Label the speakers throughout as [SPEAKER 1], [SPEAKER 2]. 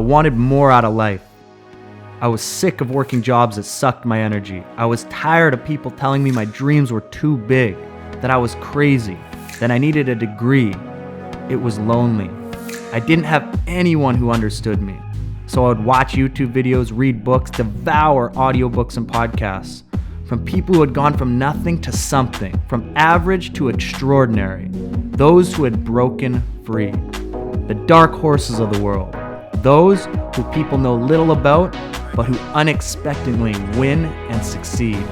[SPEAKER 1] wanted more out of life. I was sick of working jobs that sucked my energy. I was tired of people telling me my dreams were too big, that I was crazy, that I needed a degree. It was lonely. I didn't have anyone who understood me. So I would watch YouTube videos, read books, devour audiobooks and podcasts from people who had gone from nothing to something, from average to extraordinary, those who had broken free, the dark horses of the world, those who people know little about, but who unexpectedly win and succeed.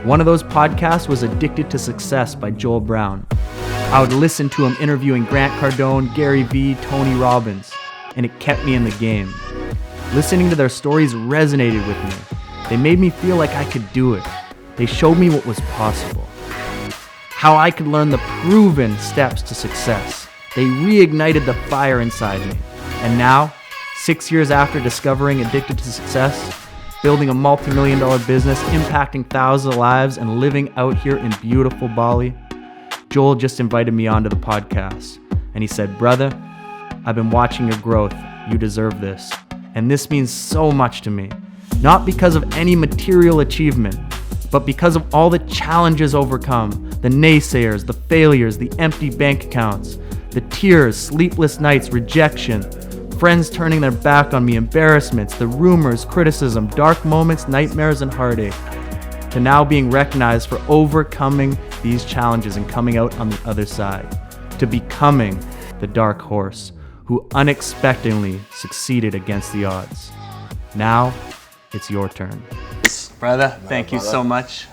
[SPEAKER 1] One of those podcasts was Addicted to Success by Joel Brown. I would listen to him interviewing Grant Cardone, Gary Vee, Tony Robbins, and it kept me in the game. Listening to their stories resonated with me. They made me feel like I could do it. They showed me what was possible, how I could learn the proven steps to success. They reignited the fire inside me. And now, 6 years after discovering Addicted to Success, building a multi-million-dollar business, impacting thousands of lives, and living out here in beautiful Bali, Joel just invited me onto the podcast. And he said, "Brother, I've been watching your growth. You deserve this. And this means so much to me. Not because of any material achievement, but because of all the challenges overcome, the naysayers, the failures, the empty bank accounts, the tears, sleepless nights, rejection, friends turning their back on me, embarrassments, the rumors, criticism, dark moments, nightmares, and heartache, to now being recognized for overcoming these challenges and coming out on the other side, to becoming the dark horse who unexpectedly succeeded against the odds. Now, it's your turn." Brother, thank you so much.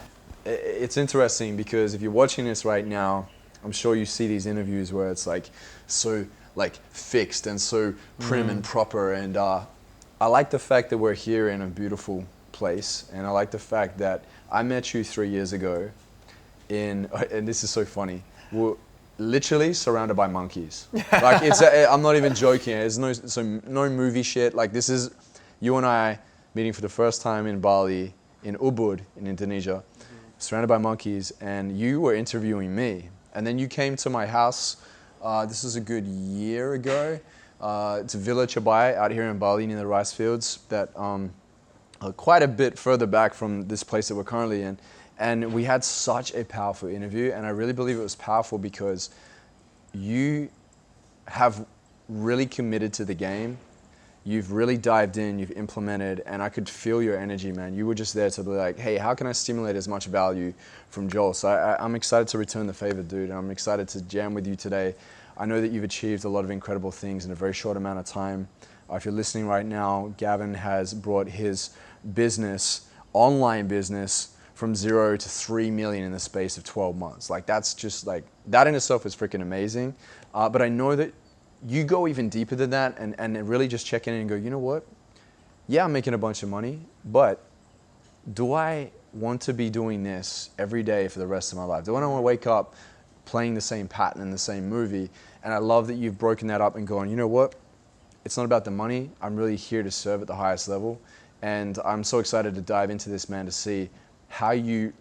[SPEAKER 2] It's interesting because if you're watching this right now, I'm sure you see these interviews where it's like so like fixed and so prim and proper, and I like the fact that we're here in a beautiful place, and I like the fact that I met you 3 years ago and this is so funny, we're literally surrounded by monkeys. Like I'm not even joking. There's no movie shit. Like this is you and I meeting for the first time in Bali, in Ubud, in Indonesia, surrounded by monkeys, and you were interviewing me. And then you came to my house, this was a good year ago. It's a Villa Cabai out here in Bali near the rice fields that quite a bit further back from this place that we're currently in. And we had such a powerful interview, and I really believe it was powerful because you have really committed to the game. You've really dived in, you've implemented, and I could feel your energy, man. You were just there to be like, hey, how can I stimulate as much value from Joel? So I'm excited to return the favor, dude. I'm excited to jam with you today. I know that you've achieved a lot of incredible things in a very short amount of time. If you're listening right now, Gavin has brought his business, online business, from 0 to 3 million in the space of 12 months. Like that's just like, that in itself is freaking amazing. But I know that you go even deeper than that and really just check in and go, you know what? Yeah, I'm making a bunch of money, but do I want to be doing this every day for the rest of my life? Do I want to wake up playing the same pattern in the same movie? And I love that you've broken that up and gone, you know what? It's not about the money. I'm really here to serve at the highest level. And I'm so excited to dive into this, man, to see how you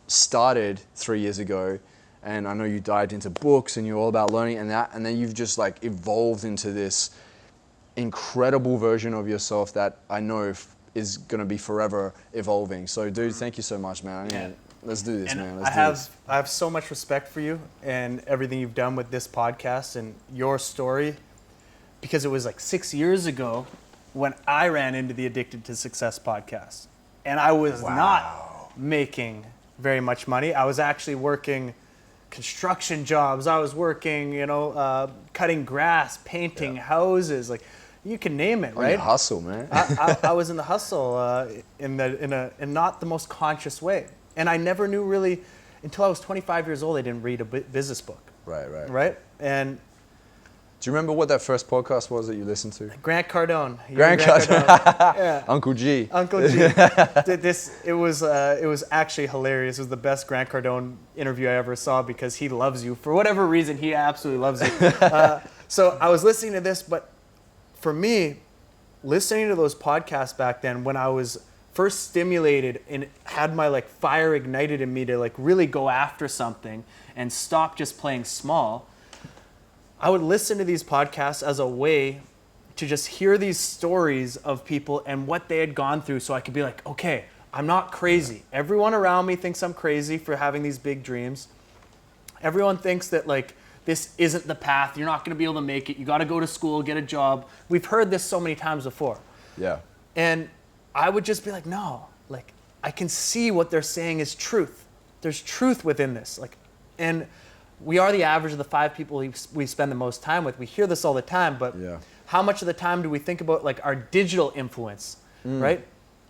[SPEAKER 2] started 3 years ago. And I know you dived into books and you're all about learning and that, and then you've just like evolved into this incredible version of yourself that I know is going to be forever evolving. So dude, thank you so much, man. Let's do this, man. I
[SPEAKER 3] have so much respect for you and everything you've done with this podcast and your story, because it was like 6 years ago when I ran into the Addicted to Success podcast, and I was not making very much money. I was actually working construction jobs. I was working, cutting grass, painting houses, like you can name it, right?
[SPEAKER 2] Hustle, man.
[SPEAKER 3] I was in the hustle in not the most conscious way, and I never knew really until I was 25 years old. I didn't read a business book. Right. And
[SPEAKER 2] do you remember what that first podcast was that you listened to?
[SPEAKER 3] Grant Cardone.
[SPEAKER 2] Grant Cardone.
[SPEAKER 3] Yeah.
[SPEAKER 2] Uncle G.
[SPEAKER 3] It was actually hilarious. It was the best Grant Cardone interview I ever saw because he loves you. For whatever reason, he absolutely loves you. So I was listening to this, but for me, listening to those podcasts back then when I was first stimulated and had my like fire ignited in me to like really go after something and stop just playing small, I would listen to these podcasts as a way to just hear these stories of people and what they had gone through, so I could be like, okay, I'm not crazy. Everyone around me thinks I'm crazy for having these big dreams. Everyone thinks that like this isn't the path. You're not going to be able to make it. You got to go to school, get a job. We've heard this so many times before.
[SPEAKER 2] Yeah.
[SPEAKER 3] And I would just be like, no, like I can see what they're saying is truth. There's truth within this. Like, and we are the average of the 5 people we spend the most time with. We hear this all the time, but how much of the time do we think about like our digital influence, right?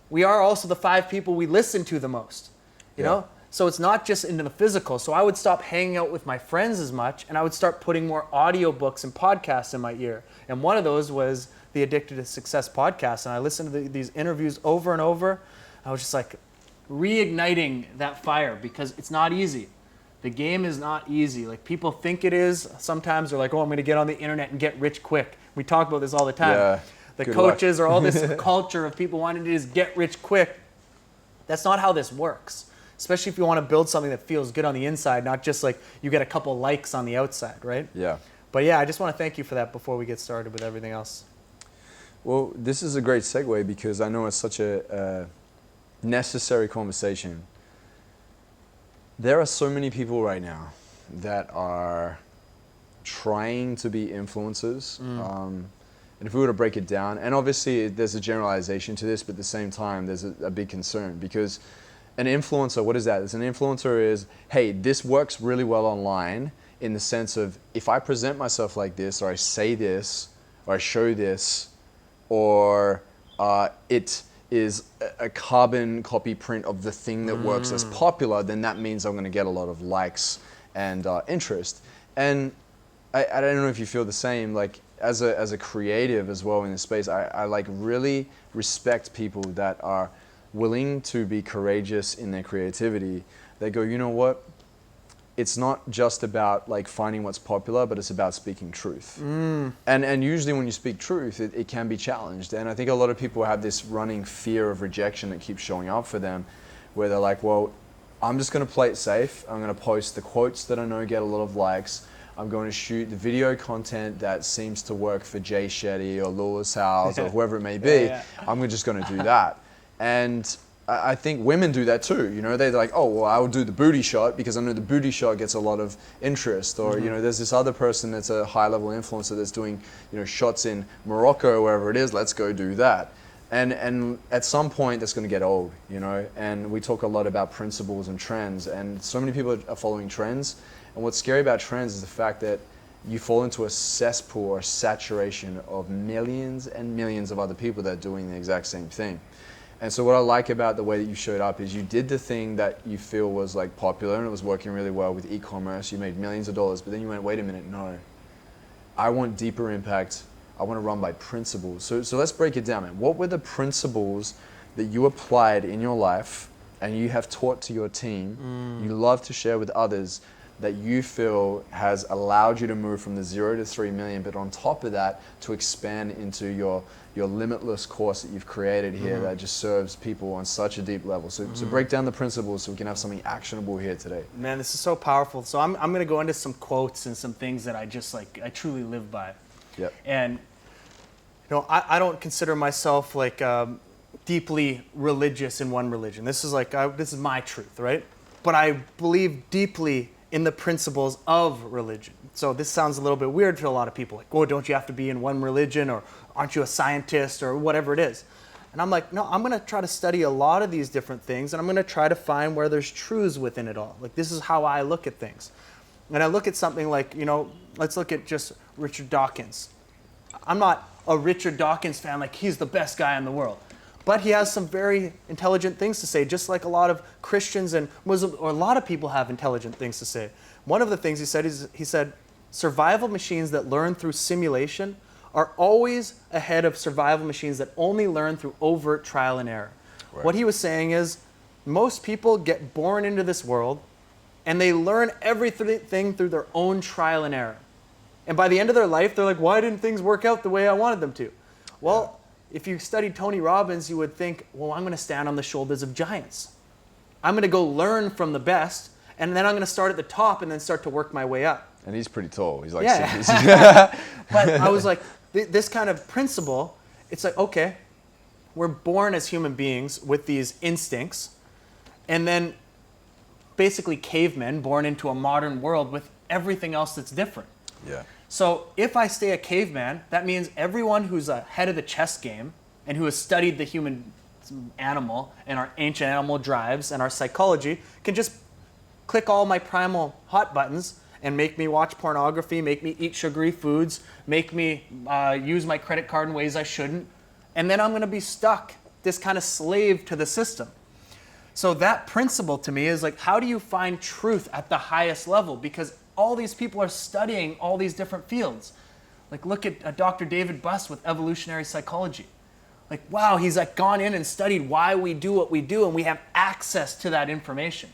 [SPEAKER 3] We are also the 5 people we listen to the most, you know? So it's not just into the physical. So I would stop hanging out with my friends as much, and I would start putting more audiobooks and podcasts in my ear. And one of those was the Addicted to Success podcast. And I listened to these interviews over and over. I was just like reigniting that fire, because it's not easy. The game is not easy. Like people think it is. Sometimes they're like, oh, I'm going to get on the internet and get rich quick. We talk about this all the time.
[SPEAKER 2] Yeah,
[SPEAKER 3] the coaches or all this culture of people wanting to just get rich quick. That's not how this works. Especially if you want to build something that feels good on the inside, not just like you get a couple likes on the outside, right?
[SPEAKER 2] Yeah.
[SPEAKER 3] But yeah, I just want to thank you for that before we get started with everything else.
[SPEAKER 2] Well, this is a great segue, because I know it's such a necessary conversation. There are so many people right now that are trying to be influencers. And if we were to break it down, and obviously there's a generalization to this, but at the same time there's a big concern, because an influencer, what is that? An influencer is, hey, this works really well online, in the sense of if I present myself like this, or I say this, or I show this, or it is a carbon copy print of the thing that works as popular, then that means I'm going to get a lot of likes and interest. And I don't know if you feel the same. Like as a creative as well in this space, I like really respect people that are willing to be courageous in their creativity. They go, you know what? It's not just about like finding what's popular, but it's about speaking truth. And usually when you speak truth, it can be challenged. And I think a lot of people have this running fear of rejection that keeps showing up for them, where they're like, well, I'm just going to play it safe. I'm going to post the quotes that I know get a lot of likes. I'm going to shoot the video content that seems to work for Jay Shetty or Lewis Howes or whoever it may be. I'm just going to do that. And I think women do that too. You know, they're like, oh, well, I'll do the booty shot because I know the booty shot gets a lot of interest. Or, you know, there's this other person that's a high level influencer that's doing, you know, shots in Morocco or wherever it is. Let's go do that. And at some point that's going to get old, you know, and we talk a lot about principles and trends, and so many people are following trends. And what's scary about trends is the fact that you fall into a cesspool or saturation of millions and millions of other people that are doing the exact same thing. And so what I like about the way that you showed up is you did the thing that you feel was like popular and it was working really well with e-commerce. You made millions of dollars, but then you went, wait a minute, no. I want deeper impact. I want to run by principles. So let's break it down, man. What were the principles that you applied in your life and you have taught to your team, you love to share with others, that you feel has allowed you to move from the 0 to 3 million, but on top of that, to expand into your Limitless course that you've created here that just serves people on such a deep level. So break down the principles so we can have something actionable here today.
[SPEAKER 3] Man, this is so powerful. So I'm going to go into some quotes and some things that I just like, I truly live by.
[SPEAKER 2] Yep.
[SPEAKER 3] And, you know, I don't consider myself like deeply religious in one religion. This is like, this is my truth, right? But I believe deeply in the principles of religion. So this sounds a little bit weird to a lot of people. Like, oh, don't you have to be in one religion, or aren't you a scientist, or whatever it is? And I'm like, no, I'm going to try to study a lot of these different things, and I'm going to try to find where there's truths within it all. Like, this is how I look at things. And I look at something like, you know, let's look at just Richard Dawkins. I'm not a Richard Dawkins fan, like he's the best guy in the world. But he has some very intelligent things to say, just like a lot of Christians and Muslims, or a lot of people have intelligent things to say. One of the things he said is, he said, survival machines that learn through simulation are always ahead of survival machines that only learn through overt trial and error. Right. What he was saying is, most people get born into this world and they learn everything through their own trial and error. And by the end of their life, they're like, why didn't things work out the way I wanted them to? Well, if you studied Tony Robbins, you would think, well, I'm going to stand on the shoulders of giants. I'm going to go learn from the best, and then I'm going to start at the top and then start to work my way up.
[SPEAKER 2] And he's pretty tall. He's like
[SPEAKER 3] yeah.
[SPEAKER 2] 6 feet.
[SPEAKER 3] But I was like, this kind of principle, it's like, okay, we're born as human beings with these instincts, and then basically cavemen born into a modern world with everything else that's different.
[SPEAKER 2] Yeah.
[SPEAKER 3] So if I stay a caveman, that means everyone who's ahead of the chess game and who has studied the human animal and our ancient animal drives and our psychology can just click all my primal hot buttons and make me watch pornography, make me eat sugary foods, make me use my credit card in ways I shouldn't. And then I'm going to be stuck, this kind of slave to the system. So that principle to me is like, how do you find truth at the highest level? Because all these people are studying all these different fields. Like look at Dr. David Buss with evolutionary psychology. Like, wow, he's like gone in and studied why we do what we do, and we have access to that information.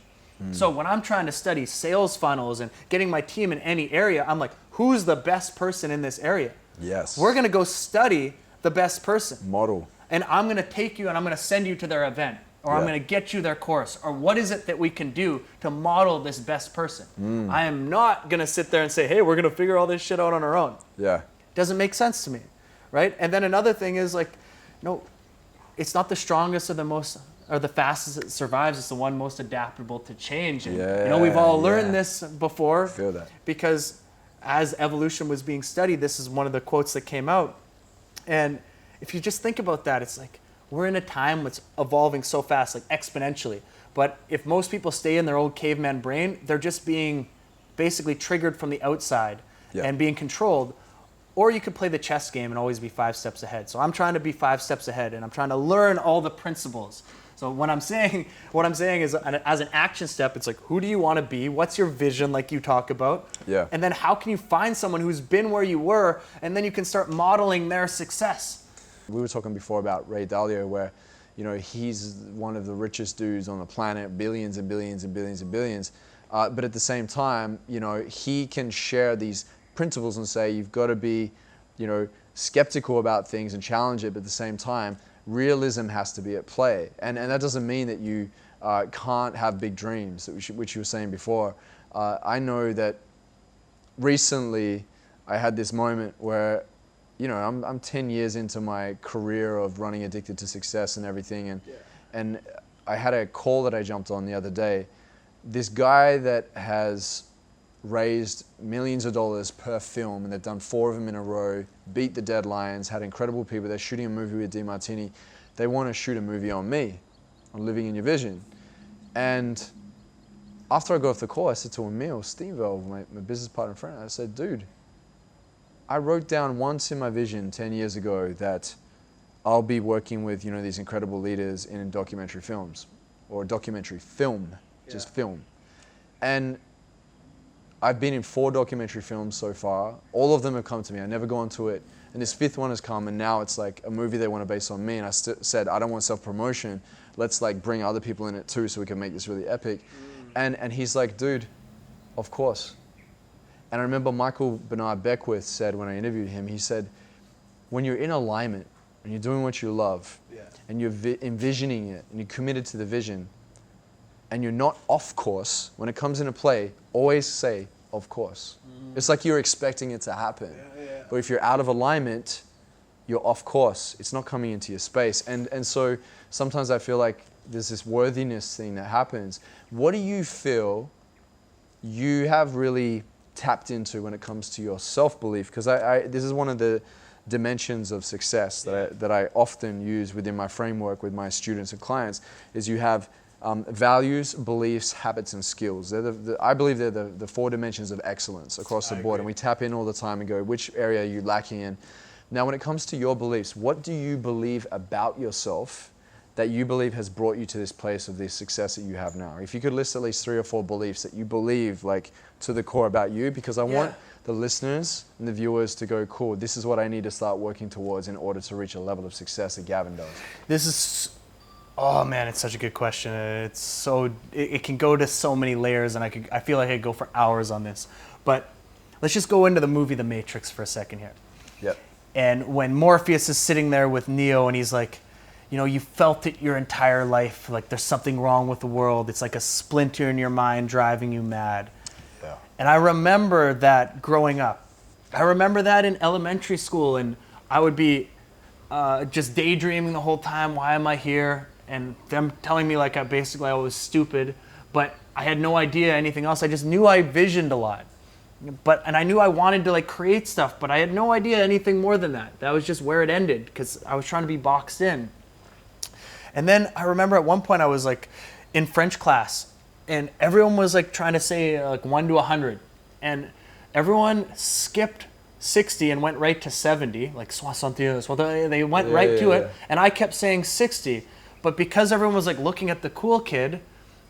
[SPEAKER 3] So when I'm trying to study sales funnels and getting my team in any area, I'm like, who's the best person in this area?
[SPEAKER 2] Yes.
[SPEAKER 3] We're going to go study the best person.
[SPEAKER 2] Model.
[SPEAKER 3] And I'm going to take you and I'm going to send you to their event, or I'm going to get you their course, or what is it that we can do to model this best person? I am not going to sit there and say, hey, we're going to figure all this shit out on our own.
[SPEAKER 2] Yeah.
[SPEAKER 3] Doesn't make sense to me, right? And then another thing is like, no, it's not the strongest or the most or the fastest that survives. It's the one most adaptable to change. And, you know, we've all learned this before.
[SPEAKER 2] I feel that.
[SPEAKER 3] Because as evolution was being studied, this is one of the quotes that came out. And if you just think about that, it's like we're in a time that's evolving so fast, like exponentially. But if most people stay in their old caveman brain, they're just being basically triggered from the outside and being controlled. Or you could play the chess game and always be 5 steps ahead. So I'm trying to be 5 steps ahead, and I'm trying to learn all the principles. So what I'm saying is, as an action step, it's like, who do you want to be? What's your vision, like you talk about?
[SPEAKER 2] Yeah.
[SPEAKER 3] And then how can you find someone who's been where you were, and then you can start modeling their success.
[SPEAKER 2] We were talking before about Ray Dalio, where, you know, he's one of the richest dudes on the planet, billions and billions and billions and billions. But at the same time, you know, he can share these principles and say you've got to be, you know, skeptical about things and challenge it, but at the same time, realism has to be at play. And that doesn't mean that you can't have big dreams, which you were saying before. I know that recently I had this moment where, you know, I'm 10 years into my career of running Addicted to Success and everything, and I had a call that I jumped on the other day. This guy that has raised millions of dollars per film, and they've done 4 of them in a row, beat the deadlines, had incredible people. They're shooting a movie with DeMartini. They want to shoot a movie on me, on Living in Your Vision. And after I got off the call, I said to Emil Steenveld, my business partner and friend, I said, dude, I wrote down once in my vision 10 years ago that I'll be working with, you know, these incredible leaders in documentary films, or documentary film, just film. And I've been in 4 documentary films so far. All of them have come to me. I never gone to it. And this 5th one has come, and now it's like a movie they want to base on me. And I said, I don't want self-promotion. Let's like bring other people in it too, so we can make this really epic. And he's like, dude, of course. And I remember Michael Bernard Beckwith said when I interviewed him, he said, when you're in alignment and you're doing what you love, and you're envisioning it, and you're committed to the vision, and you're not off course, when it comes into play, always say, of course. It's like you're expecting it to happen. But if you're out of alignment, you're off course. It's not coming into your space. And so sometimes I feel like there's this worthiness thing that happens. What do you feel you have really tapped into when it comes to your self-belief? Because this is one of the dimensions of success that I often use within my framework with my students and clients, is you have values, beliefs, habits, and skills. I believe they're the 4 dimensions of excellence across the board. And we tap in all the time and go, which area are you lacking in? Now, when it comes to your beliefs, what do you believe about yourself that you believe has brought you to this place of this success that you have now? If you could list at least 3 or 4 beliefs that you believe, like, to the core about you, because I want the listeners and the viewers to go, cool, this is what I need to start working towards in order to reach a level of success that Gavin does.
[SPEAKER 3] This is, oh man, it's such a good question. It's so, it can go to so many layers, and I feel like I could go for hours on this. But let's just go into the movie The Matrix for a second here.
[SPEAKER 2] Yep.
[SPEAKER 3] And when Morpheus is sitting there with Neo, and he's like, you know, you felt it your entire life, like there's something wrong with the world. It's like a splinter in your mind driving you mad. Yeah. And I remember that growing up. I remember that in elementary school, and I would be just daydreaming the whole time. Why am I here? And them telling me like I was stupid, but I had no idea anything else. I just knew I visioned a lot. And I knew I wanted to like create stuff, but I had no idea anything more than that. That was just where it ended because I was trying to be boxed in. And then I remember at one point I was like in French class and everyone was like trying to say like 1 to 100. And everyone skipped 60 and went right to 70, like 60. They went right to it. And I kept saying 60. But because everyone was like looking at the cool kid,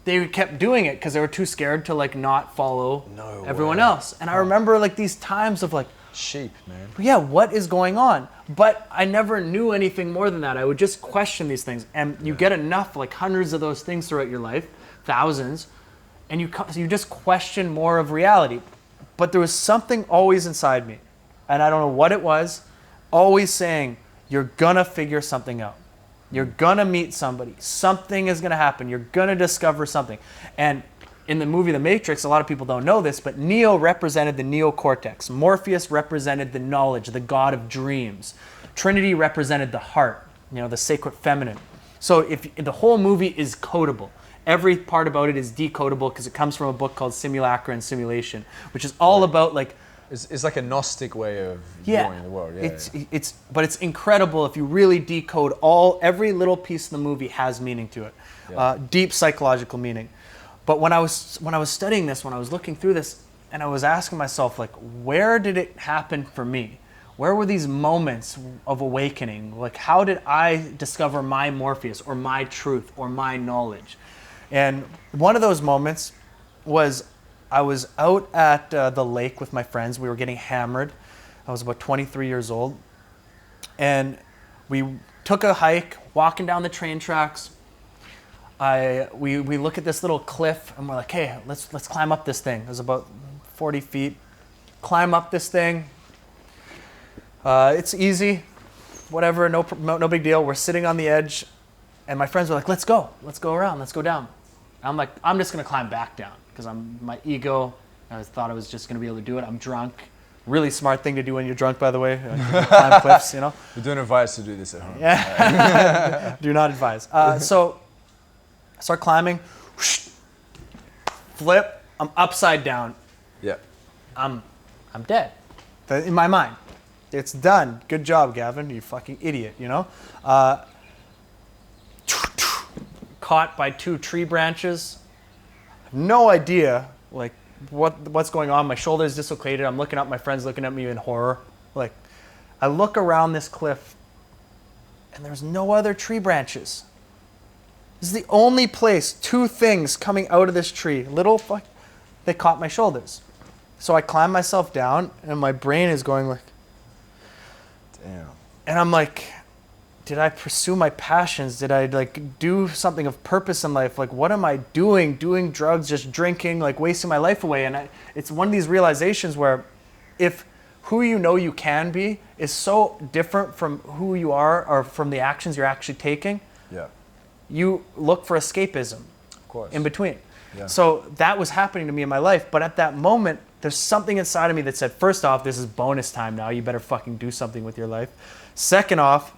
[SPEAKER 3] they kept doing it because they were too scared to like not follow everyone else. And I remember like these times of like,
[SPEAKER 2] sheep, man.
[SPEAKER 3] yeah, what is going on? But I never knew anything more than that. I would just question these things. And you get enough, like hundreds of those things throughout your life, thousands, and you just question more of reality. But there was something always inside me, and I don't know what it was, always saying, you're gonna figure something out. You're gonna meet somebody. Something is gonna happen. You're gonna discover something. And in the movie The Matrix, a lot of people don't know this, but Neo represented the neocortex. Morpheus represented the knowledge, the god of dreams. Trinity represented the heart, the sacred feminine. So if the whole movie is codable. Every part about it is decodable because it comes from a book called Simulacra and Simulation, which is all about like
[SPEAKER 2] It's like a Gnostic way of viewing the world. Yeah,
[SPEAKER 3] but it's incredible if you really decode every little piece of the movie has meaning to it, deep psychological meaning. But when I was studying this, when I was looking through this, and I was asking myself like, where did it happen for me? Where were these moments of awakening? Like, how did I discover my Morpheus or my truth or my knowledge? And one of those moments was I was out at the lake with my friends. We were getting hammered. I was about 23 years old. And we took a hike, walking down the train tracks. We look at this little cliff, and we're like, hey, let's climb up this thing. It was about 40 feet. Climb up this thing. It's easy, whatever, no big deal. We're sitting on the edge, and my friends were like, let's go around, let's go down. I'm like, I'm just gonna climb back down because my ego. I thought I was just gonna be able to do it. I'm drunk. Really smart thing to do when you're drunk, by the way. Climb cliffs,
[SPEAKER 2] We don't advise to do this at home.
[SPEAKER 3] Yeah, do not advise. So I start climbing, whoosh, flip. I'm upside down.
[SPEAKER 2] Yeah.
[SPEAKER 3] I'm dead. In my mind, it's done. Good job, Gavin. You fucking idiot. Caught by 2 tree branches. No idea, like what's going on. My shoulder's dislocated. I'm looking up. My friend's looking at me in horror. Like, I look around this cliff, and there's no other tree branches. This is the only place. 2 things coming out of this tree. They caught my shoulders. So I climb myself down, and my brain is going like,
[SPEAKER 2] damn.
[SPEAKER 3] And I'm like, did I pursue my passions? Did I like do something of purpose in life? Like, what am I doing? Doing drugs, just drinking, like wasting my life away. And it's one of these realizations where if who you can be is so different from who you are or from the actions you're actually taking, you look for escapism in between. Yeah. So that was happening to me in my life. But at that moment, there's something inside of me that said, first off, this is bonus time now. You better fucking do something with your life. Second off,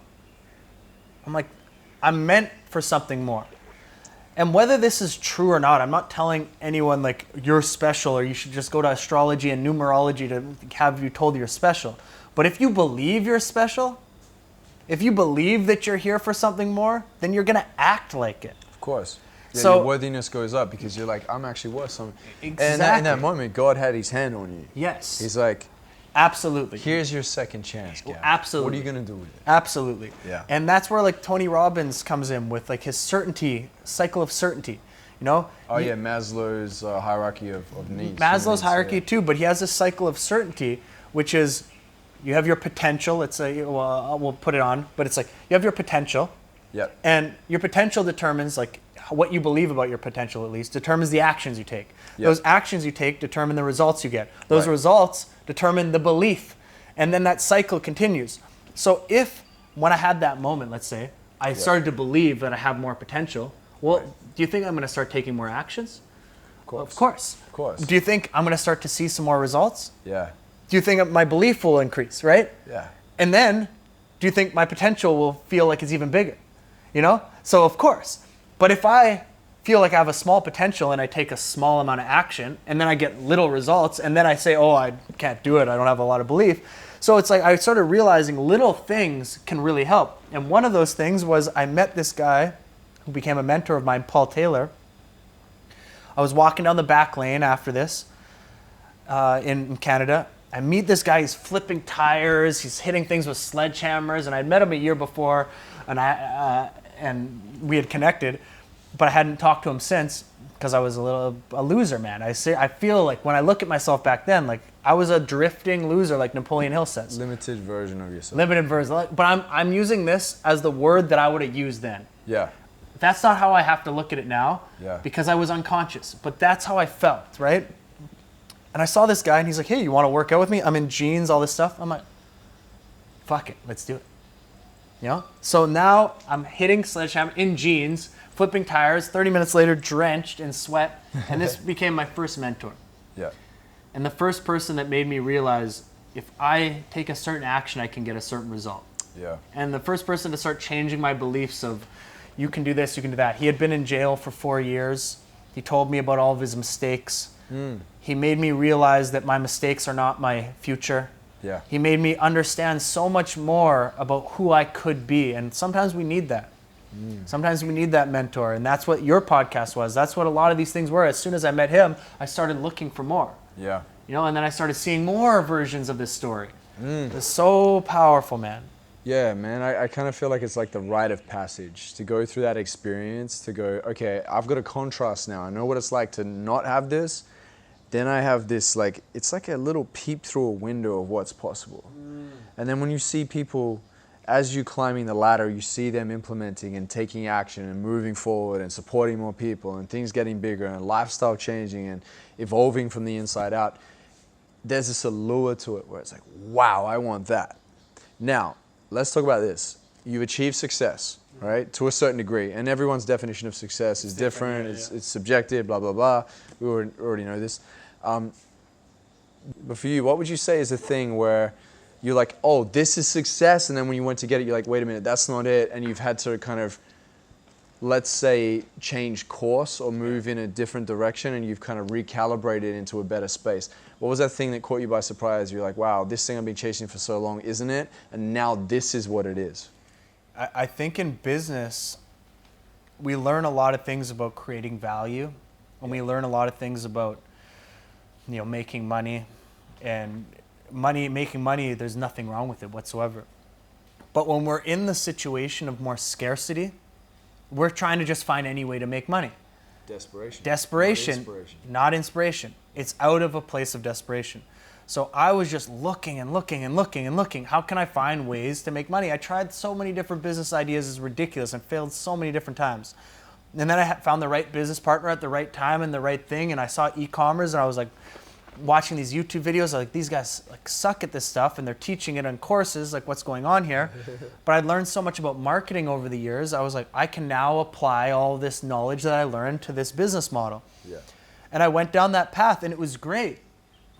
[SPEAKER 3] I'm like, I'm meant for something more. And whether this is true or not, I'm not telling anyone like you're special or you should just go to astrology and numerology to have you told you're special. But if you believe you're special, if you believe that you're here for something more, then you're going to act like it.
[SPEAKER 2] Of course. Yeah,
[SPEAKER 3] so
[SPEAKER 2] your worthiness goes up because you're like, I'm actually worth something.
[SPEAKER 3] Exactly.
[SPEAKER 2] And in that moment, God had his hand on you.
[SPEAKER 3] Yes.
[SPEAKER 2] He's like,
[SPEAKER 3] absolutely.
[SPEAKER 2] Here's your second chance, Gavin.
[SPEAKER 3] Absolutely.
[SPEAKER 2] What are you going to do with it?
[SPEAKER 3] Absolutely.
[SPEAKER 2] Yeah.
[SPEAKER 3] And that's where like Tony Robbins comes in with like his certainty, cycle of certainty.
[SPEAKER 2] Maslow's hierarchy of needs.
[SPEAKER 3] Maslow's hierarchy too, but he has a cycle of certainty, which is you have your potential. We'll put it on, but it's like you have your potential.
[SPEAKER 2] Yep.
[SPEAKER 3] And your potential determines like what you believe about your potential, at least, determines the actions you take. Yep. Those actions you take determine the results you get. Those results determine the belief. And then that cycle continues. So when I had that moment, let's say, I started to believe that I have more potential, do you think I'm going to start taking more actions?
[SPEAKER 2] Of course.
[SPEAKER 3] Of course.
[SPEAKER 2] Of course.
[SPEAKER 3] Do you think I'm going to start to see some more results?
[SPEAKER 2] Yeah.
[SPEAKER 3] Do you think my belief will increase, right?
[SPEAKER 2] Yeah.
[SPEAKER 3] And then do you think my potential will feel like it's even bigger? You know? So of course. But if I feel like I have a small potential and I take a small amount of action and then I get little results and then I say, oh, I can't do it, I don't have a lot of belief. So it's like I started realizing little things can really help. And one of those things was I met this guy who became a mentor of mine, Paul Taylor. I was walking down the back lane after this in Canada. I meet this guy, he's flipping tires, he's hitting things with sledgehammers, and I'd met him a year before, and we had connected, but I hadn't talked to him since because I was a loser, man. I feel like when I look at myself back then, like I was a drifting loser, like Napoleon Hill says.
[SPEAKER 2] Limited version of yourself.
[SPEAKER 3] Limited version, but I'm using this as the word that I would have used then.
[SPEAKER 2] Yeah.
[SPEAKER 3] That's not how I have to look at it now,
[SPEAKER 2] Yeah.
[SPEAKER 3] because I was unconscious, but that's how I felt, right? And I saw this guy and he's like, hey, you want to work out with me? I'm in jeans, all this stuff. I'm like, fuck it, let's do it. You know? So now I'm hitting sledgehammer in jeans, flipping tires, 30 minutes later, drenched in sweat. And this became my first mentor.
[SPEAKER 2] Yeah.
[SPEAKER 3] And the first person that made me realize if I take a certain action, I can get a certain result.
[SPEAKER 2] Yeah.
[SPEAKER 3] And the first person to start changing my beliefs of you can do this, you can do that. He had been in jail for 4 years. He told me about all of his mistakes. He made me realize that my mistakes are not my future.
[SPEAKER 2] Yeah.
[SPEAKER 3] He made me understand so much more about who I could be. And sometimes we need that. Sometimes we need that mentor. And that's what your podcast was. That's what a lot of these things were. As soon as I met him, I started looking for more.
[SPEAKER 2] Yeah.
[SPEAKER 3] You know, and then I started seeing more versions of this story. It's so powerful, man.
[SPEAKER 2] Yeah, man, I kind of feel like it's like the rite of passage to go through that experience, to go, okay, I've got a contrast now. I know what it's like to not have this. Then I have this, like, it's like a little peep through a window of what's possible. And then when you see people, as you climbing the ladder, you see them implementing and taking action and moving forward and supporting more people and things getting bigger and lifestyle changing and evolving from the inside out. There's this allure to it where it's like, wow, I want that. Now, let's talk about this. You've achieved success, right? To a certain degree. And everyone's definition of success is different. It's subjective, blah, blah, blah. We already know this. But for you, what would you say is the thing where you're like, oh, this is success. And then when you went to get it, you're like, wait a minute, that's not it. And you've had to kind of, let's say, change course or move in a different direction and you've kind of recalibrated into a better space. What was that thing that caught you by surprise? You're like, wow, this thing I've been chasing for so long, isn't it? And now this is what it is.
[SPEAKER 3] I think in business, we learn a lot of things about creating value, and we learn a lot of things about, you know, making money. And making money, there's nothing wrong with it whatsoever. But when we're in the situation of more scarcity, we're trying to just find any way to make money. Desperation, not inspiration. It's out of a place of desperation. So I was just looking and looking and looking and looking. How can I find ways to make money? I tried so many different business ideas. It's ridiculous and failed so many different times. And then I found the right business partner at the right time and the right thing. And I saw e-commerce and I was like watching these YouTube videos. Like, these guys like suck at this stuff and they're teaching it on courses. Like, what's going on here? But I learned so much about marketing over the years. I was like, I can now apply all this knowledge that I learned to this business model. Yeah. And I went down that path and it was great.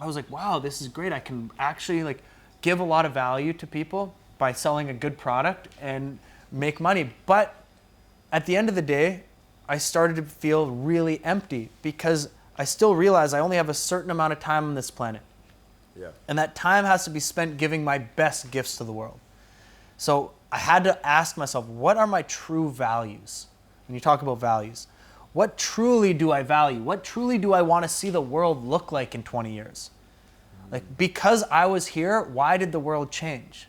[SPEAKER 3] I was like, wow, this is great. I can actually like give a lot of value to people by selling a good product and make money. But at the end of the day, I started to feel really empty because I still realize I only have a certain amount of time on this planet. Yeah. And that time has to be spent giving my best gifts to the world. So I had to ask myself, what are my true values? When you talk about values, what truly do I value? What truly do I want to see the world look like in 20 years? Like, because I was here, why did the world change?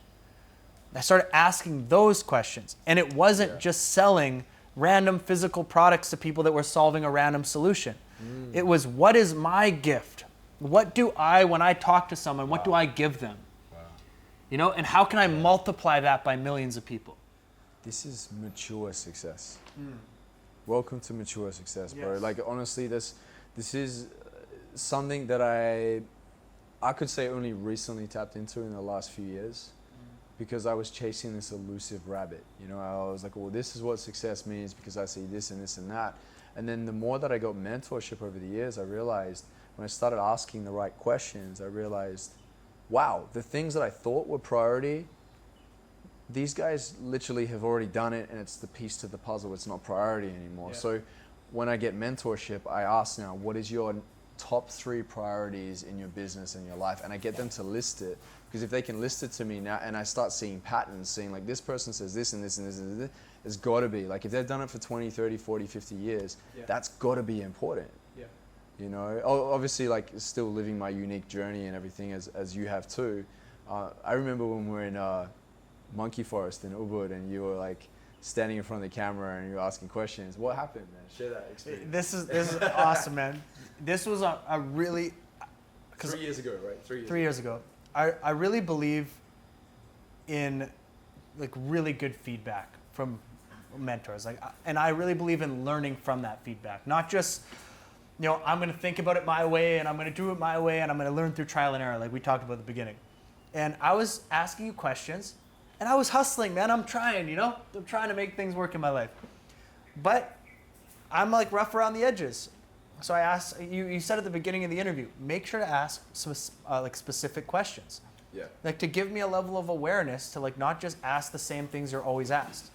[SPEAKER 3] I started asking those questions. And it wasn't just selling random physical products to people that were solving a random solution. It was, what is my gift? What do I, when I talk to someone, what do I give them? You know, and how can I multiply that by millions of people?
[SPEAKER 2] This is mature success. Welcome to mature success, bro. Yes. Like, honestly, this is something that I could say only recently tapped into in the last few years because I was chasing this elusive rabbit. You know, I was like, well, this is what success means because I see this and this and that. And then the more that I got mentorship over the years, I realized when I started asking the right questions, I realized, wow, the things that I thought were priority these guys literally have already done it, and it's the piece to the puzzle. It's not priority anymore.
[SPEAKER 3] Yeah.
[SPEAKER 2] So when I get mentorship, I ask now, what is your top 3 priorities in your business and your life? And I get them to list it, because if they can list it to me now, and I start seeing patterns, seeing like this person says this and this and this and this, it's got to be like, if they've done it for 20, 30, 40, 50 years, that's got to be important.
[SPEAKER 3] Yeah.
[SPEAKER 2] You know, obviously, like, still living my unique journey and everything as you have too. I remember when we were in Monkey Forest in Ubud, and you were like standing in front of the camera and you were asking questions. What happened, man? Share that experience.
[SPEAKER 3] This is awesome, man. This was a really
[SPEAKER 2] 3 years ago, right?
[SPEAKER 3] 3 years ago. I really believe in like really good feedback from mentors, like, and I really believe in learning from that feedback, not just, you know, I'm going to think about it my way and I'm going to do it my way and I'm going to learn through trial and error, like we talked about at the beginning. And I was asking you questions and I was hustling, man. I'm trying, you know, I'm trying to make things work in my life, but I'm like rough around the edges. So I asked you said at the beginning of the interview, make sure to ask like specific questions.
[SPEAKER 2] Yeah.
[SPEAKER 3] Like to give me a level of awareness to like not just ask the same things you're always asked.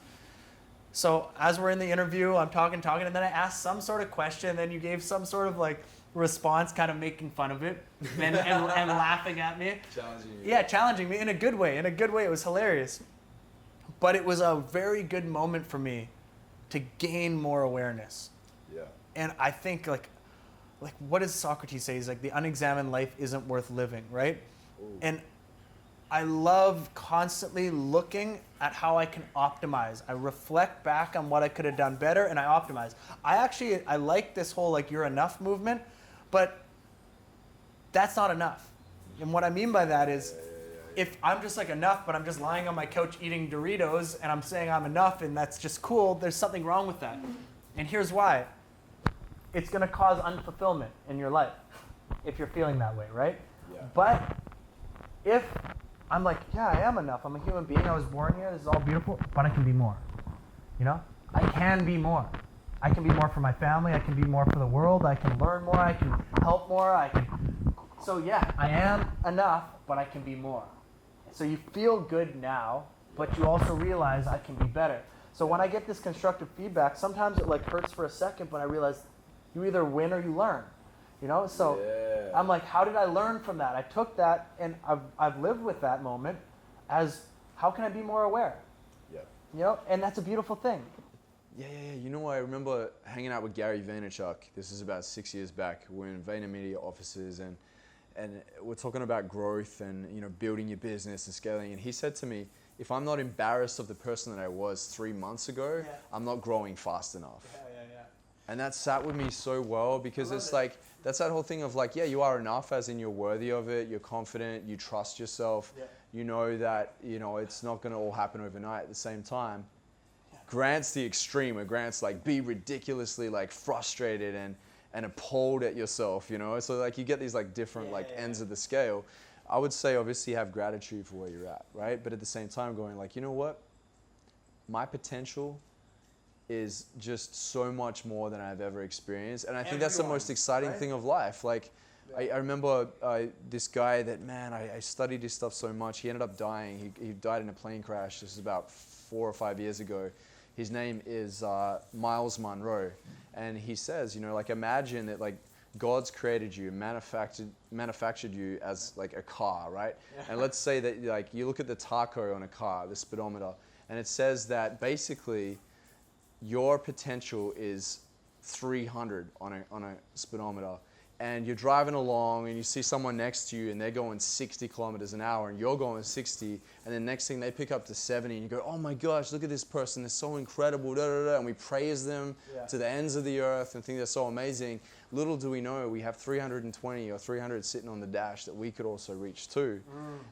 [SPEAKER 3] So as we're in the interview, I'm talking, and then I asked some sort of question, and then you gave some sort of like response, kind of making fun of it and laughing at me.
[SPEAKER 2] Challenging you.
[SPEAKER 3] Yeah, challenging me in a good way. In a good way, it was hilarious. But it was a very good moment for me to gain more awareness.
[SPEAKER 2] Yeah.
[SPEAKER 3] And I think like what does Socrates say? He's like, the unexamined life isn't worth living, right?
[SPEAKER 2] Ooh.
[SPEAKER 3] And I love constantly looking at how I can optimize. I reflect back on what I could have done better and I optimize. I like this whole like you're enough movement, but that's not enough. And what I mean by that is if I'm just like enough, but I'm just lying on my couch eating Doritos and I'm saying I'm enough and that's just cool, there's something wrong with that. And here's why. It's going to cause unfulfillment in your life if you're feeling that way, right?
[SPEAKER 2] Yeah.
[SPEAKER 3] But if I'm like, yeah, I am enough. I'm a human being. I was born here. This is all beautiful, but I can be more. You know? I can be more. I can be more for my family. I can be more for the world. I can learn more. I can help more. So yeah, I am enough, but I can be more. So you feel good now, but you also realize I can be better. So when I get this constructive feedback, sometimes it like hurts for a second, but I realize you either win or you learn. You know, so I'm like, how did I learn from that? I took that and I've lived with that moment as how can I be more aware?
[SPEAKER 2] Yeah.
[SPEAKER 3] You know, and that's a beautiful thing.
[SPEAKER 2] Yeah. You know, I remember hanging out with Gary Vaynerchuk. This is about 6 years back. We're in VaynerMedia offices and we're talking about growth and, you know, building your business and scaling. And he said to me, if I'm not embarrassed of the person that I was 3 months ago, I'm not growing fast enough.
[SPEAKER 3] Yeah.
[SPEAKER 2] And that sat with me so well because it's like, that's that whole thing of like, yeah, you are enough as in you're worthy of it, you're confident, you trust yourself, you know that, you know, it's not going to all happen overnight. At the same time, Grant's the extreme where Grant's like, be ridiculously like frustrated and appalled at yourself, you know? So like you get these like different ends of the scale. I would say obviously have gratitude for where you're at, right? But at the same time going like, you know what? My potential is just so much more than I've ever experienced. And I think that's the most exciting thing of life. Like, I remember this guy that, man, I studied his stuff so much. He ended up dying. He died in a plane crash. This is about 4 or 5 years ago. His name is Miles Monroe. And he says, you know, like imagine that like God's created you, manufactured you as like a car, right? And let's say that like you look at the tacho on a car, the speedometer, and it says that basically your potential is 300 on a speedometer, and you're driving along and you see someone next to you and they're going 60 kilometers an hour and you're going 60, and then next thing they pick up to 70 and you go, oh my gosh, look at this person, they're so incredible, and we praise them to the ends of the earth and think they're so amazing. Little do we know we have 320 or 300 sitting on the dash that we could also reach too.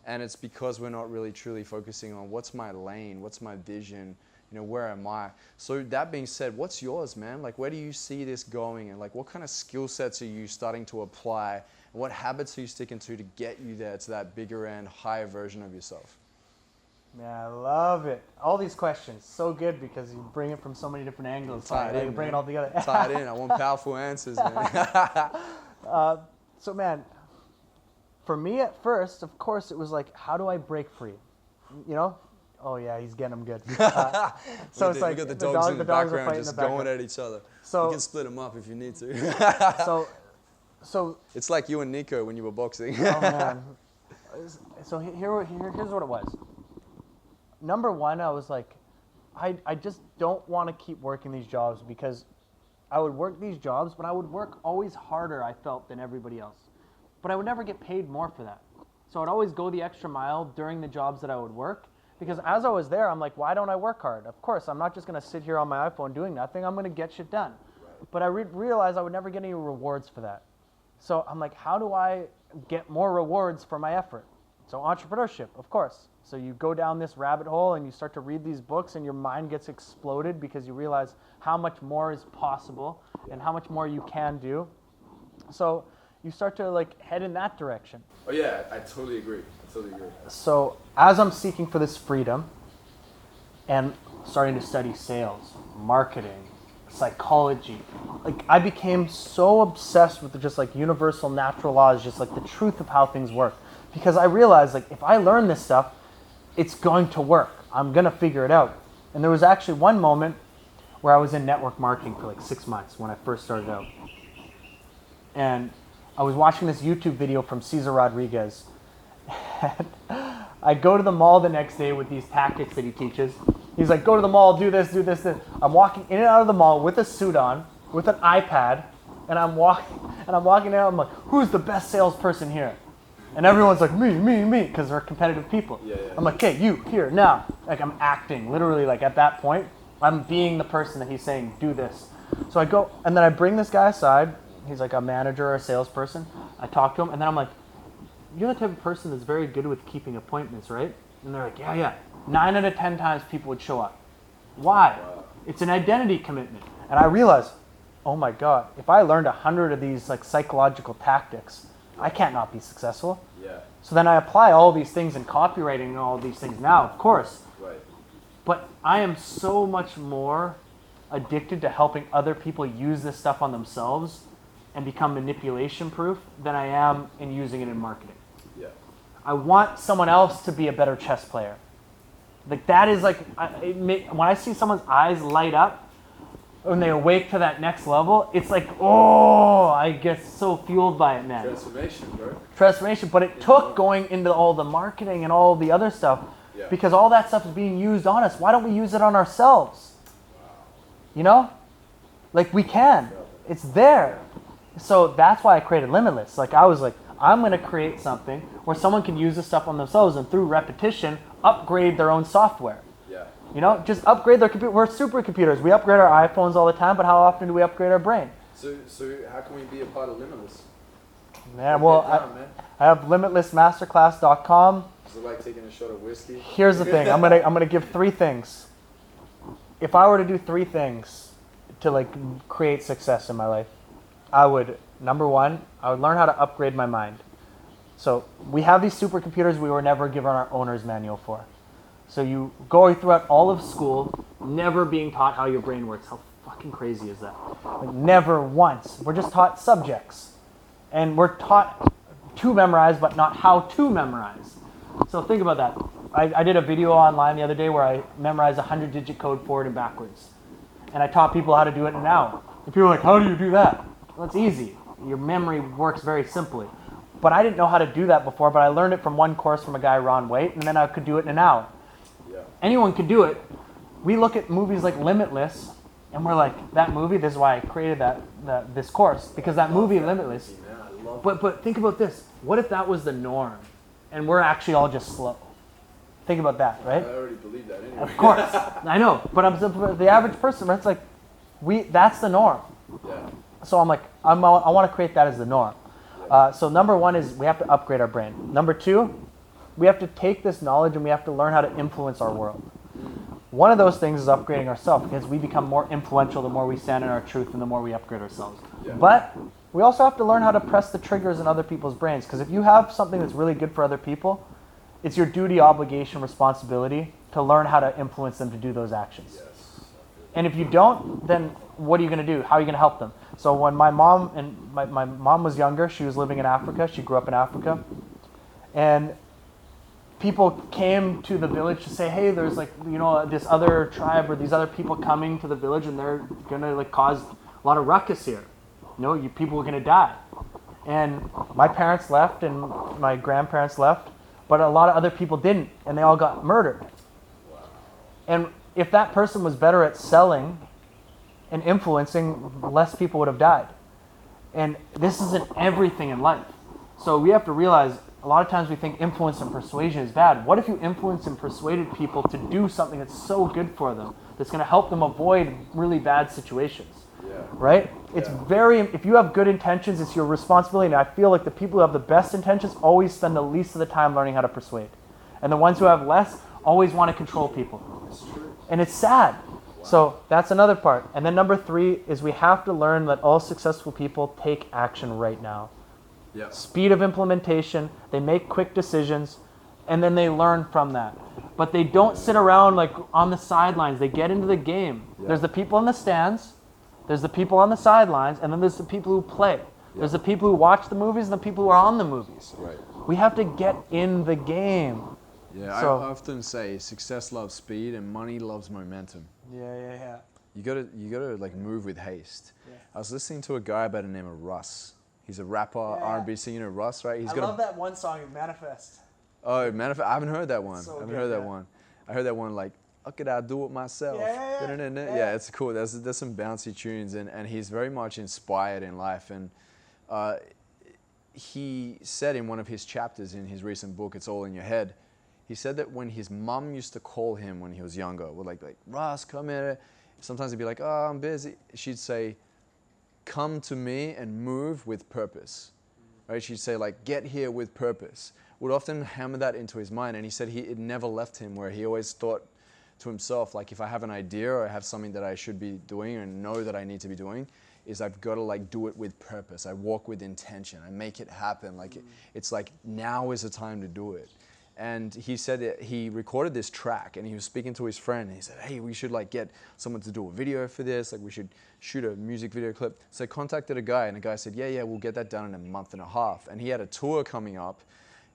[SPEAKER 2] And it's because we're not really truly focusing on what's my lane, what's my vision, you know, where am I? So that being said, what's yours, man? Like, where do you see this going? And like, what kind of skill sets are you starting to apply? And what habits are you sticking to get you there to that bigger and higher version of yourself?
[SPEAKER 3] Man, I love it. All these questions, so good because you bring it from so many different angles. You bring it all together.
[SPEAKER 2] Tie it in. I want powerful answers, man.
[SPEAKER 3] So, man, for me at first, of course, it was like, how do I break free? You know, Oh yeah, he's getting them good.
[SPEAKER 2] So
[SPEAKER 3] it's like
[SPEAKER 2] we got the
[SPEAKER 3] the
[SPEAKER 2] dogs in the
[SPEAKER 3] dogs are
[SPEAKER 2] background
[SPEAKER 3] fighting
[SPEAKER 2] just
[SPEAKER 3] in the background.
[SPEAKER 2] going at each other.
[SPEAKER 3] So-
[SPEAKER 2] you can split them up if you need to.
[SPEAKER 3] So
[SPEAKER 2] It's like you and Nico when you were boxing.
[SPEAKER 3] oh man. So here's what it was. Number one, I was like, I just don't want to keep working these jobs because I would work these jobs, but I would work always harder, I felt, than everybody else. But I would never get paid more for that. So I'd always go the extra mile during the jobs that I would work because as I was there, I'm like, why don't I work hard? Of course, I'm not just going to sit here on my iPhone doing nothing. I'm going to get shit done. But I realized I would never get any rewards for that. So I'm like, how do I get more rewards for my effort? So entrepreneurship, of course. So you go down this rabbit hole and you start to read these books and your mind gets exploded because you realize how much more is possible and how much more you can do. So you start to like head in that direction.
[SPEAKER 2] Oh yeah, I totally agree.
[SPEAKER 3] So as I'm seeking for this freedom and starting to study sales, marketing, psychology, like I became so obsessed with just like universal natural laws, just like the truth of how things work. Because I realized like if I learn this stuff, it's going to work. I'm going to figure it out. And there was actually one moment where I was in network marketing for like 6 months when I first started out. And I was watching this YouTube video from Cesar Rodriguez. And I go to the mall the next day with these tactics that he teaches. He's like, go to the mall, do this, do this, this. I'm walking in and out of the mall with a suit on, with an iPad, and I'm walking out. I'm like, who's the best salesperson here? And everyone's like, me, because they're competitive people.
[SPEAKER 2] Yeah.
[SPEAKER 3] I'm like, okay, you, here, now. Like I'm acting, literally like at that point, I'm being the person that he's saying, do this. So I go, and then I bring this guy aside. He's like a manager or a salesperson. I talk to him, and then I'm like, you're the type of person that's very good with keeping appointments, right? And they're like, yeah. 9 out of 10 times people would show up. Why?
[SPEAKER 2] Wow.
[SPEAKER 3] It's an identity commitment. And I realized, oh my God, if I learned 100 of these like psychological tactics, I can't not be successful.
[SPEAKER 2] Yeah.
[SPEAKER 3] So then I apply all these things in copywriting and all these things now, of course.
[SPEAKER 2] Right.
[SPEAKER 3] But I am so much more addicted to helping other people use this stuff on themselves and become manipulation proof than I am in using it in marketing.
[SPEAKER 2] Yeah.
[SPEAKER 3] I want someone else to be a better chess player. Like that is like, when I see someone's eyes light up when they awake to that next level, it's like, oh, I get so fueled by it, man.
[SPEAKER 2] Transformation, bro.
[SPEAKER 3] Transformation, but it took going into all the marketing and all the other stuff because all that stuff is being used on us. Why don't we use it on ourselves?
[SPEAKER 2] Wow.
[SPEAKER 3] You know? Like we can. It's there. So that's why I created Limitless. Like I was like, I'm going to create something where someone can use this stuff on themselves and through repetition, upgrade their own software.
[SPEAKER 2] Yeah.
[SPEAKER 3] You know, just upgrade their computer. We're supercomputers. We upgrade our iPhones all the time, but how often do we upgrade our brain?
[SPEAKER 2] So how can we be a part of Limitless?
[SPEAKER 3] Man, well, I have limitlessmasterclass.com.
[SPEAKER 2] Is it like taking a shot of whiskey?
[SPEAKER 3] Here's the thing. I'm gonna give 3 things. If I were to do 3 things to like create success in my life, I would, number 1, I would learn how to upgrade my mind. So we have these supercomputers we were never given our owner's manual for. So you go throughout all of school, never being taught how your brain works. How fucking crazy is that? Like never once. We're just taught subjects. And we're taught to memorize, but not how to memorize. So think about that. I did a video online the other day where I memorized a 100-digit code forward and backwards. And I taught people how to do it in an hour. And people are like, how do you do that? Well, it's easy. Your memory works very simply. But I didn't know how to do that before, but I learned it from one course from a guy, Ron Waite, and then I could do it in an hour.
[SPEAKER 2] Yeah.
[SPEAKER 3] Anyone could do it. We look at movies like Limitless, and we're like, that movie, this is why I created this course, because that movie, Limitless. But think about this. What if that was the norm, and we're actually all just slow? Think about that, right?
[SPEAKER 2] I already believe that anyway.
[SPEAKER 3] Of course. I know. But I'm the average person, it's like, that's the norm.
[SPEAKER 2] Yeah.
[SPEAKER 3] So I'm like, I want to create that as the norm. So number 1 is we have to upgrade our brain. Number 2, we have to take this knowledge and we have to learn how to influence our world. One of those things is upgrading ourselves because we become more influential the more we stand in our truth and the more we upgrade ourselves.
[SPEAKER 2] Yeah.
[SPEAKER 3] But we also have to learn how to press the triggers in other people's brains because if you have something that's really good for other people, it's your duty, obligation, responsibility to learn how to influence them to do those actions.
[SPEAKER 2] Yes.
[SPEAKER 3] And if you don't, then what are you going to do? How are you going to help them? So when my mom my mom was younger, she was living in Africa. She grew up in Africa. And people came to the village to say, hey, there's like, this other tribe or these other people coming to the village and they're gonna like cause a lot of ruckus here. You people are gonna die. And my parents left and my grandparents left, but a lot of other people didn't, and they all got murdered. Wow. And if that person was better at selling and influencing, less people would have died. And this isn't everything in life. So we have to realize a lot of times we think influence and persuasion is bad. What if you influenced and persuaded people to do something that's so good for them, that's going to help them avoid really bad situations? Yeah. Right? It's if you have good intentions, it's your responsibility. And I feel like the people who have the best intentions always spend the least of the time learning how to persuade. And the ones who have less always want to control people. That's true. And it's sad. Wow. So that's another part. And then number 3 is we have to learn that all successful people take action right now. Yep. Speed of implementation, they make quick decisions, and then they learn from that. But they don't sit around like on the sidelines. They get into the game. Yep. There's the people in the stands, there's the people on the sidelines, and then there's the people who play. Yep. There's the people who watch the movies and the people who are on the movies. Right. We have to get in the game.
[SPEAKER 2] Yeah, so, I often say success loves speed and money loves momentum.
[SPEAKER 3] Yeah.
[SPEAKER 2] You gotta like move with haste. Yeah. I was listening to a guy by the name of Russ. He's a rapper, R&B singer, Russ, right?
[SPEAKER 3] I love that one song, Manifest.
[SPEAKER 2] Oh, Manifest. I haven't heard that one.
[SPEAKER 3] So
[SPEAKER 2] I haven't heard that one. I heard that one like, how could I do it myself? Yeah, it's cool. There's some bouncy tunes, and he's very much inspired in life. And he said in one of his chapters in his recent book, It's All in Your Head, he said that when his mum used to call him when he was younger, would like Russ, come here. Sometimes he'd be like, oh, I'm busy. She'd say, come to me and move with purpose, right? She'd say like, get here with purpose. Would often hammer that into his mind, and he said it never left him, where he always thought to himself, like, if I have an idea or I have something that I should be doing and know that I need to be doing, is I've got to like do it with purpose. I walk with intention. I make it happen. Like it's like now is the time to do it. And he said that he recorded this track and he was speaking to his friend and he said, hey, we should like get someone to do a video for this. Like we should shoot a music video clip. So I contacted a guy and the guy said, yeah, we'll get that done in a month and a half. And he had a tour coming up.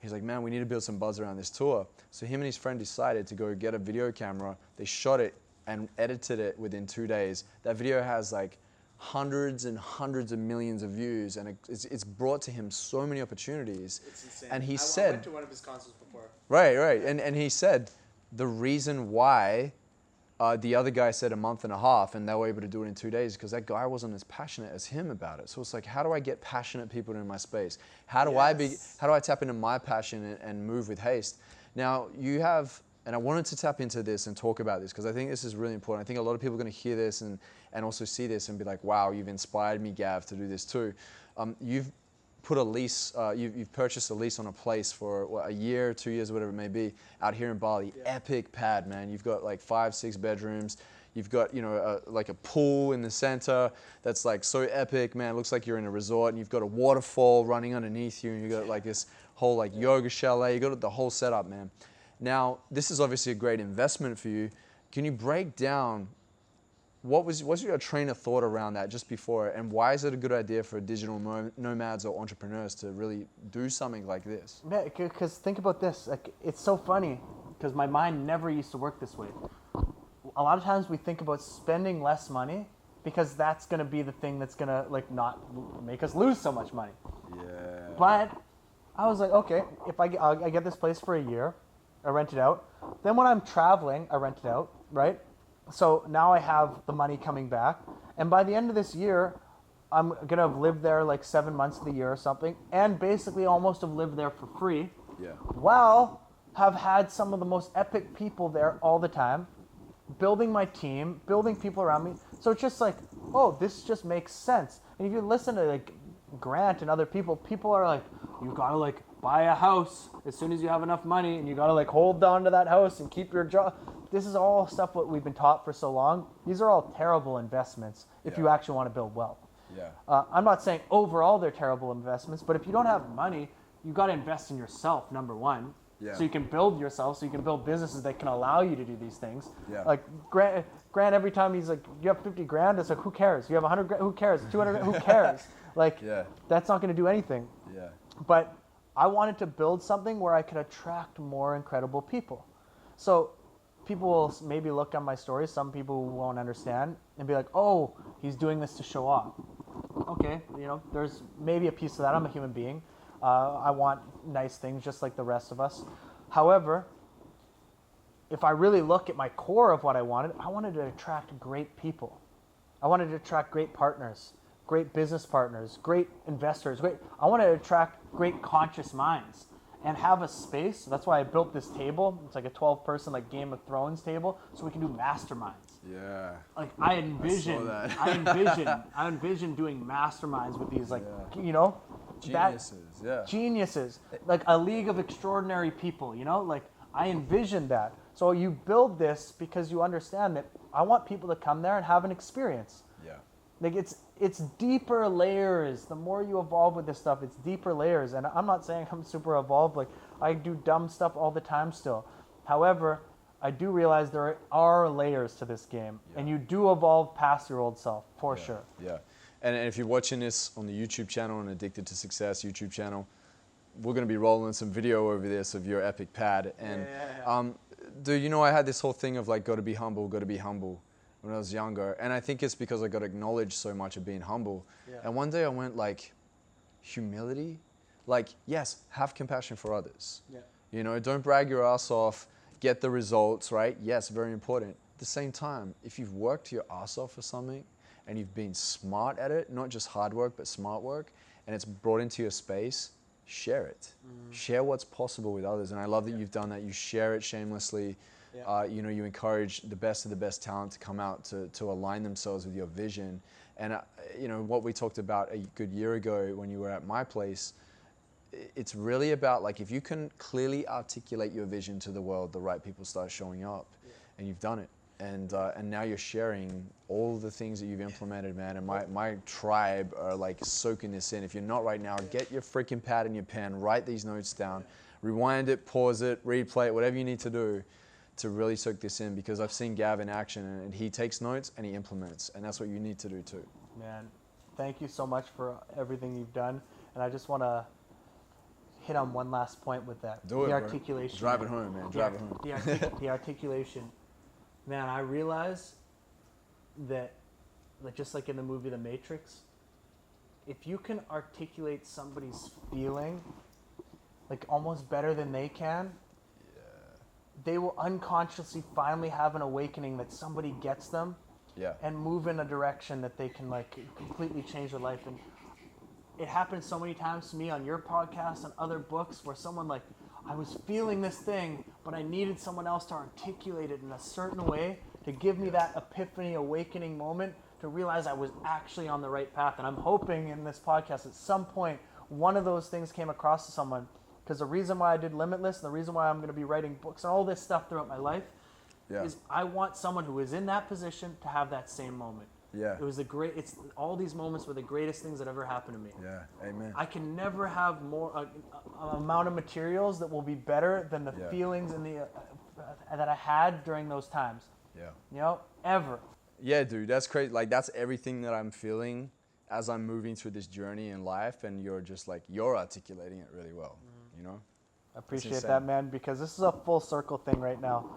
[SPEAKER 2] He's like, man, we need to build some buzz around this tour. So him and his friend decided to go get a video camera. They shot it and edited it within 2 days. That video has like hundreds and hundreds of millions of views, and it's brought to him so many opportunities. It's insane. And he said, I
[SPEAKER 3] went to one of his concerts before.
[SPEAKER 2] Right. And he said the reason why the other guy said a month and a half and they were able to do it in 2 days because that guy wasn't as passionate as him about it. So it's like, how do I get passionate people in my space? How do I tap into my passion and move with haste? Now you have, and I wanted to tap into this and talk about this because I think this is really important. I think a lot of people are going to hear this and also see this and be like, wow, you've inspired me, Gav, to do this too. You've put a lease, you've purchased a lease on a place for a year, 2 years, whatever it may be, out here in Bali. Yeah. Epic pad, man. You've got like 5-6 bedrooms. You've got, like a pool in the center that's like so epic, man. It looks like you're in a resort, and you've got a waterfall running underneath you, and you've got like this whole like yoga chalet. You got the whole setup, man. Now, this is obviously a great investment for you. Can you break down what's your train of thought around that just before, and why is it a good idea for digital nomads or entrepreneurs to really do something like this?
[SPEAKER 3] Yeah, because think about this. Like, it's so funny because my mind never used to work this way. A lot of times we think about spending less money because that's going to be the thing that's going to like not make us lose so much money. Yeah. But I was like, okay, if I get this place for a year, I rent it out. Then when I'm traveling, I rent it out, right? So now I have the money coming back. And by the end of this year, I'm going to have lived there like 7 months of the year or something, and basically almost have lived there for free. Yeah. While have had some of the most epic people there all the time, building my team, building people around me. So it's just like, oh, this just makes sense. And if you listen to like Grant and other people are like, you got to like buy a house as soon as you have enough money, and you got to like hold on to that house and keep your job. This is all stuff what we've been taught for so long. These are all terrible investments if you actually want to build wealth. Yeah. I'm not saying overall they're terrible investments, but if you don't have money, you got to invest in yourself, number one. Yeah. So you can build yourself, so you can build businesses that can allow you to do these things. Yeah. Like Grant, every time he's like, you have 50 grand, it's like, who cares? You have 100 grand, who cares? 200 grand, who cares? Like, that's not going to do anything. Yeah. But I wanted to build something where I could attract more incredible people. So people will maybe look on my stories, some people won't understand, and be like, oh, he's doing this to show off. Okay, there's maybe a piece of that. I'm a human being. I want nice things just like the rest of us. However, if I really look at my core of what I wanted to attract great people. I wanted to attract great partners, great business partners, great investors. I wanted to attract great conscious minds and have a space. That's why I built this table. It's like a 12-person like Game of Thrones table, so we can do masterminds.
[SPEAKER 2] Yeah.
[SPEAKER 3] Like I envision doing masterminds with these geniuses, like a league of extraordinary people. Like I envision that. So you build this because you understand that I want people to come there and have an experience.
[SPEAKER 2] Yeah.
[SPEAKER 3] Like it's deeper layers. The more you evolve with this stuff, it's deeper layers. And I'm not saying I'm super evolved. Like I do dumb stuff all the time still. However, I do realize there are layers to this game, and you do evolve past your old self for sure.
[SPEAKER 2] Yeah. And if you're watching this on the YouTube channel, and Addicted to Success YouTube channel, we're going to be rolling some video over this of your epic pad. And dude, I had this whole thing of like, got to be humble when I was younger. And I think it's because I got acknowledged so much of being humble. Yeah. And one day I went like, humility? Like, yes, have compassion for others. Yeah. Don't brag your ass off, get the results, right? Yes, very important. At the same time, if you've worked your ass off for something and you've been smart at it, not just hard work, but smart work, and it's brought into your space, share it. Share what's possible with others. And I love that you've done that. You share it shamelessly. Yeah. You encourage the best of the best talent to come out to align themselves with your vision. And, what we talked about a good year ago when you were at my place, it's really about like, if you can clearly articulate your vision to the world, the right people start showing up. And you've done it. And now you're sharing all the things that you've implemented, man. And my tribe are like soaking this in. If you're not right now, get your freaking pad and your pen, write these notes down, rewind it, pause it, replay it, whatever you need to do to really soak this in, because I've seen Gav in action and he takes notes and he implements, and that's what you need to do too.
[SPEAKER 3] Man, thank you so much for everything you've done. And I just want to hit on one last point with that.
[SPEAKER 2] Do it,
[SPEAKER 3] the articulation.
[SPEAKER 2] Drive it home, man. Drive it home.
[SPEAKER 3] The articulation. Man, I realize that, like, just like in the movie The Matrix, if you can articulate somebody's feeling, like almost better than they can, they will unconsciously finally have an awakening that somebody gets them and move in a direction that they can like completely change their life. And it happened so many times to me on your podcast and other books where someone like, I was feeling this thing, but I needed someone else to articulate it in a certain way to give me that epiphany, awakening moment to realize I was actually on the right path. And I'm hoping in this podcast at some point, one of those things came across to someone, because the reason why I did Limitless and the reason why I'm going to be writing books and all this stuff throughout my life is I want someone who is in that position to have that same moment.
[SPEAKER 2] Yeah.
[SPEAKER 3] It's all these moments were the greatest things that ever happened to me.
[SPEAKER 2] Yeah. Amen.
[SPEAKER 3] I can never have more amount of materials that will be better than the feelings and the that I had during those times. Yeah. Ever.
[SPEAKER 2] Yeah, dude, that's crazy. Like, that's everything that I'm feeling as I'm moving through this journey in life, and you're just like, you're articulating it really well,
[SPEAKER 3] I appreciate that, man, because this is a full circle thing right now.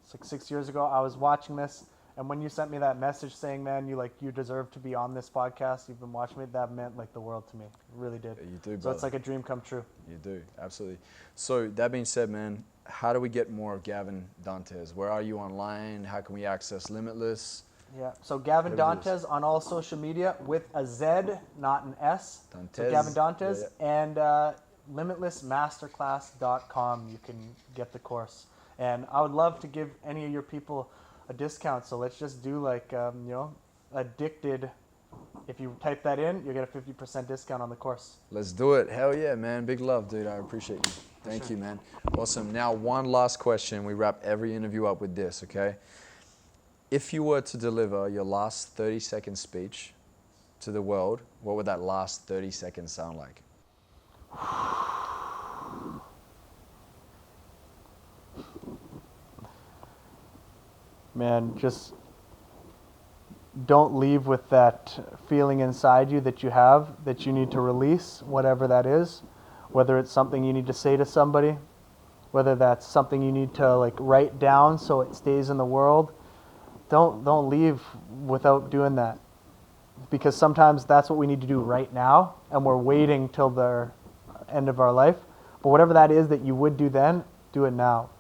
[SPEAKER 3] It's like 6 years ago, I was watching this, and when you sent me that message saying, man, you deserve to be on this podcast, you've been watching me, that meant like the world to me. It really did.
[SPEAKER 2] You do, brother.
[SPEAKER 3] So it's like a dream come true.
[SPEAKER 2] You do, absolutely. So that being said, man, how do we get more of Gavin Dantez? Where are you online? How can we access Limitless?
[SPEAKER 3] Yeah, so Gavin Dantez on all social media with a Z, not an S.
[SPEAKER 2] Dantez.
[SPEAKER 3] So Gavin Dantez and limitlessmasterclass.com. You can get the course. And I would love to give any of your people a discount. So let's just do like, addicted. If you type that in, you'll get a 50% discount on the course.
[SPEAKER 2] Let's do it. Hell yeah, man. Big love, dude. I appreciate you. Thank you, man. Awesome. Now, one last question. We wrap every interview up with this, okay? If you were to deliver your last 30-second speech to the world, what would that last 30 seconds sound like?
[SPEAKER 3] Man, just don't leave with that feeling inside you that you have, that you need to release, whatever that is. whether it's something you need to say to somebody, whether that's something you need to like write down so it stays in the world. Don't leave without doing that, because sometimes that's what we need to do right now, and we're waiting till the end of our life. But whatever that is that you would do then, do it now.